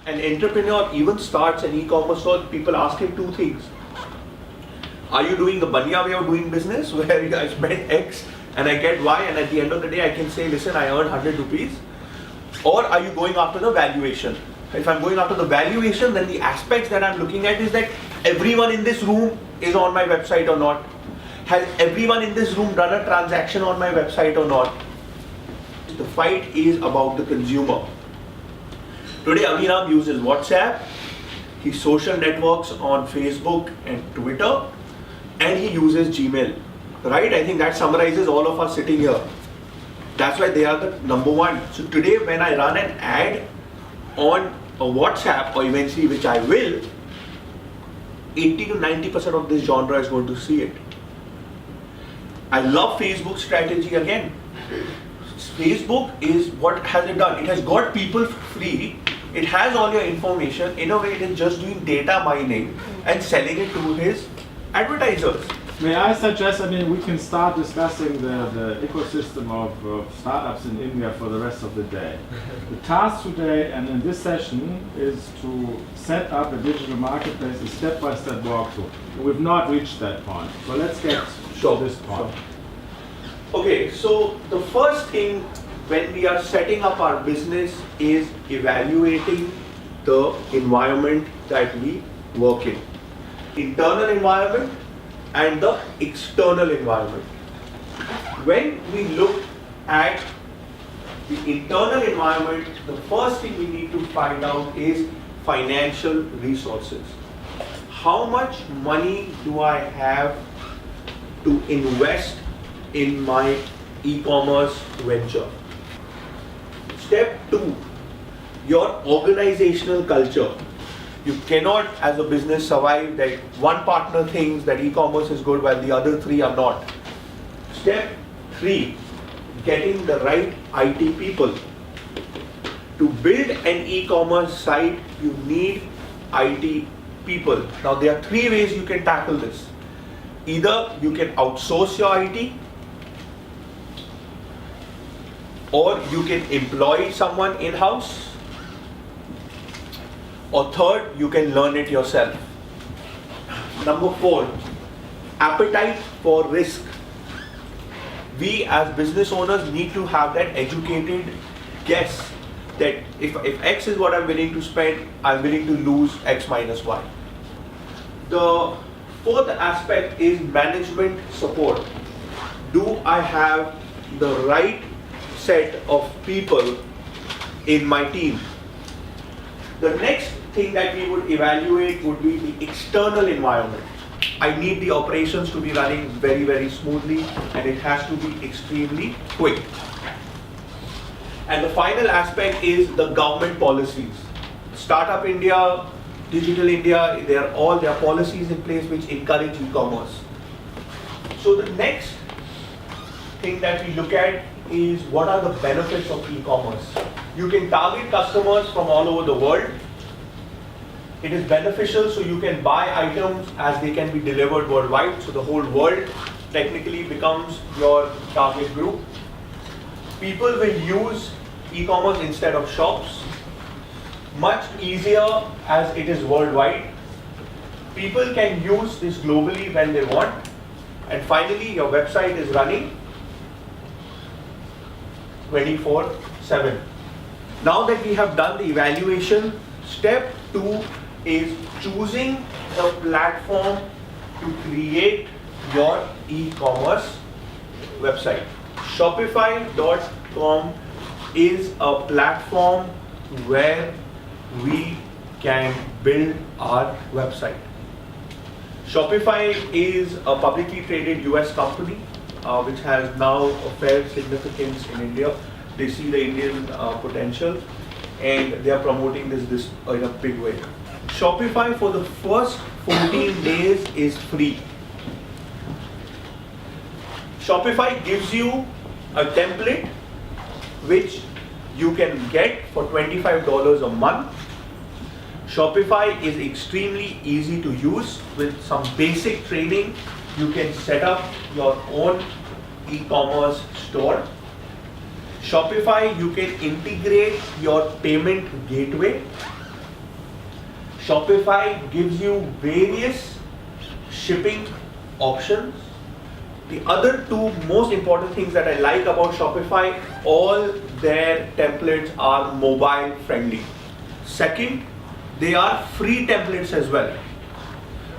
an entrepreneur even starts an e-commerce store, people ask him two things. Are you doing the Banya way of doing business where I spend X and I get Y, and at the end of the day I can say, listen, I earned 100 rupees? Or are you going after the valuation? If I'm going after the valuation, then the aspects that I'm looking at is that everyone in this room is on my website or not? Has everyone in this room done a transaction on my website or not? The fight is about the consumer. Today Abhinav uses WhatsApp, he social networks on Facebook and Twitter, and he uses Gmail. Right? I think that summarizes all of us sitting here. That's why they are the number one. So today when I run an ad on a WhatsApp, or eventually which I will, 80 to 90% of this genre is going to see it. I love Facebook's strategy again. Facebook is, what has it done? It has got people free. It has all your information. In a way, it is just doing data mining and selling it to his advertisers. May I suggest, we can start discussing the ecosystem of startups in India for the rest of the day. The task today and in this session is to set up a digital marketplace, a step-by-step walkthrough. We've not reached that point, so let's get to this point. Okay, so the first thing when we are setting up our business is evaluating the environment that we work in. Internal environment and the external environment. When we look at the internal environment, the first thing we need to find out is financial resources. How much money do I have to invest in my e-commerce venture? Step 2, your organizational culture. You cannot, as a business, survive that one partner thinks that e-commerce is good while the other 3 are not. Step 3, getting the right IT people. To build an e-commerce site, you need IT people. Now there are 3 ways you can tackle this. Either you can outsource your IT, or you can employ someone in-house, or third, you can learn it yourself. Number 4, appetite for risk. We as business owners need to have that educated guess that if X is what I'm willing to spend, I'm willing to lose X minus Y. The fourth aspect is management support. Do I have the right set of people in my team? The next thing that we would evaluate would be the external environment. I need the operations to be running very, very smoothly, and it has to be extremely quick. And the final aspect is the government policies. Startup India, Digital India, there are policies in place which encourage e-commerce. So the next thing that we look at is what are the benefits of e-commerce. You can target customers from all over the world. It is beneficial, so you can buy items as they can be delivered worldwide. So the whole world technically becomes your target group. People will use e-commerce instead of shops. Much easier as it is worldwide. People can use this globally when they want. And finally, your website is running 24/7. Now that we have done the evaluation, step 2 is choosing the platform to create your e-commerce website. Shopify.com is a platform where we can build our website. Shopify is a publicly traded US company which has now a fair significance in India. They see the Indian potential and they are promoting this in a big way. Shopify for the first 14 days is free. Shopify gives you a template which you can get for $25 a month. Shopify is extremely easy to use. With some basic training, you can set up your own e-commerce store. Shopify, you can integrate your payment gateway. Shopify gives you various shipping options. The other two most important things that I like about Shopify, all their templates are mobile friendly. Second, they are free templates as well.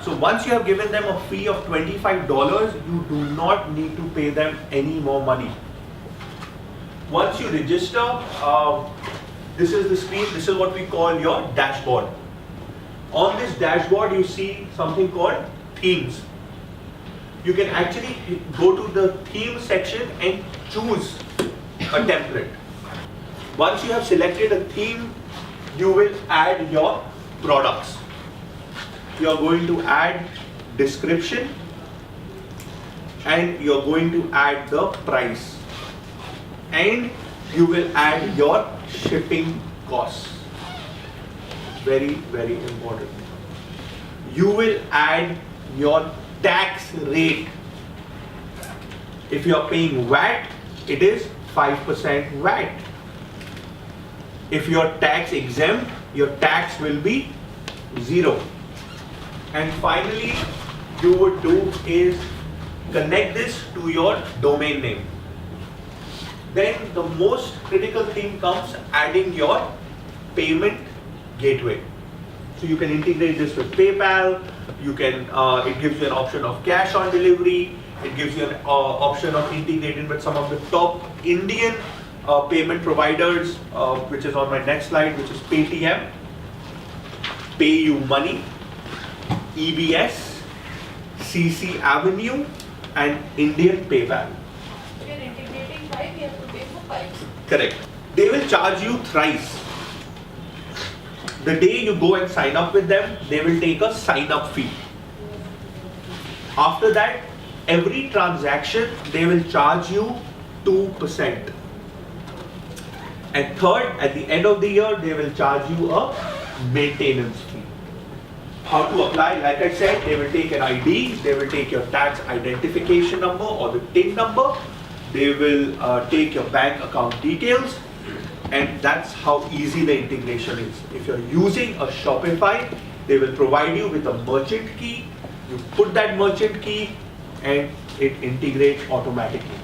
So once you have given them a fee of $25, you do not need to pay them any more money. Once you register, this is the screen, this is what we call your dashboard. On this dashboard, you see something called themes. You can actually go to the theme section and choose a template. Once you have selected a theme, you will add your products. You are going to add description and you are going to add the price, and you will add your shipping costs. Very, very important. You will add your tax rate. If you are paying VAT, it is 5% VAT. If you are tax exempt, your tax will be 0. And finally, you would do is connect this to your domain name. Then the most critical thing comes, adding your payment gateway. So you can integrate this with PayPal. You can. It gives you an option of cash on delivery. It gives you an option of integrating with some of the top Indian payment providers, which is on my next slide, which is Paytm, PayUmoney, EBS, CC Avenue, and Indian PayPal. We are integrating 5, we have to pay for 5. Correct. They will charge you thrice. The day you go and sign up with them, they will take a sign up fee. After that, every transaction, they will charge you 2%. And third, at the end of the year, they will charge you a maintenance fee. How to apply? Like I said, they will take an ID, they will take your tax identification number or the TIN number, they will take your bank account details, and that's how easy the integration is. If you're using a Shopify, they will provide you with a merchant key. You put that merchant key and it integrates automatically.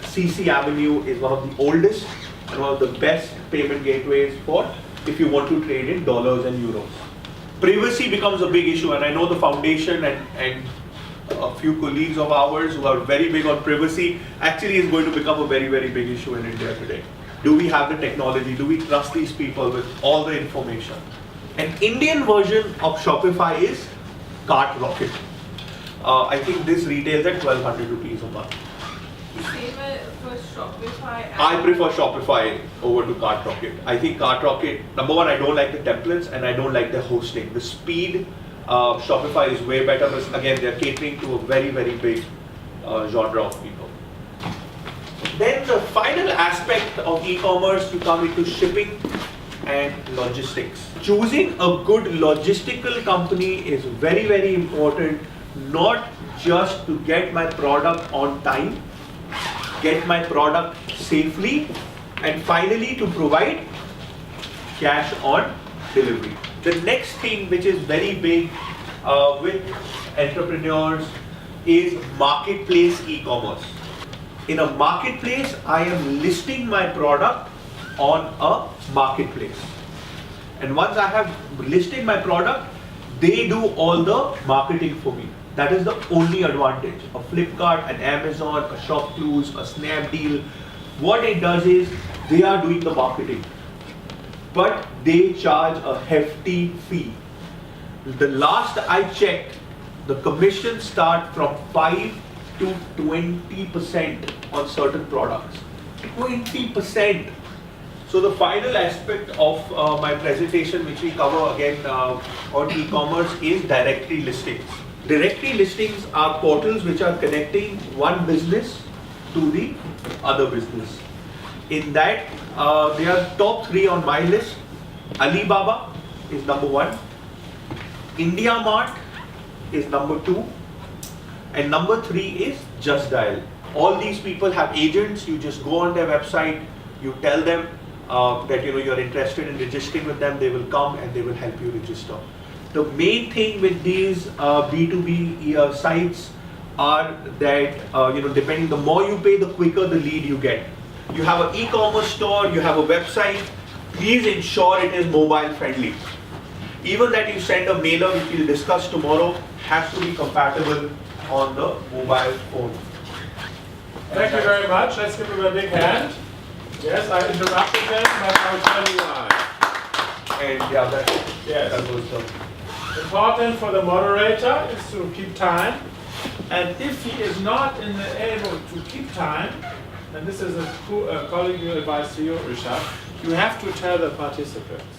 CC Avenue is one of the oldest and one of the best payment gateways for if you want to trade in dollars and euros. Privacy becomes a big issue, and I know the foundation and a few colleagues of ours who are very big on privacy actually is going to become a very, very big issue in India today. Do we have the technology? Do we trust these people with all the information? An Indian version of Shopify is Cart Rocket. I think this retails at 1200 rupees a month. Same for Shopify. I prefer Shopify over to Cart Rocket. I think Cart Rocket, number one, I don't like the templates and I don't like the hosting. The speed, Shopify is way better, but again, they're catering to a very, very big genre of people. Then the final aspect of e-commerce, you come into shipping and logistics. Choosing a good logistical company is very, very important, not just to get my product on time, get my product safely, and finally to provide cash on delivery. The next thing which is very big with entrepreneurs is marketplace e-commerce. In a marketplace, I am listing my product on a marketplace. And once I have listed my product, they do all the marketing for me. That is the only advantage. A Flipkart, an Amazon, a ShopClues, a Snapdeal, what it does is they are doing the marketing, but they charge a hefty fee. The last I checked, the commissions start from 5 to 20% on certain products. 20%. So the final aspect of my presentation, which we cover again on e-commerce, is directory listings. Directory listings are portals which are connecting one business to the other business. In that, there are top 3 on my list. Alibaba is number 1. IndiaMart is number 2. And number 3 is Just Dial. All these people have agents. You just go on their website, you tell them that you're interested in registering with them. They will come and they will help you register. The main thing with these B2B sites are that depending, the more you pay, the quicker the lead you get. You have an e-commerce store, you have a website. Please ensure it is mobile friendly. Even that you send a mailer, which we'll discuss tomorrow, has to be compatible on the mobile phone. Thank you very much. Let's give him a big hand. Yes, I interrupted them, but I'll tell you why. And yeah, Yes. that was the Important for the moderator is to keep time. And if he is not able to keep time, and this is a colleague advice to you, Rishabh, you have to tell the participants.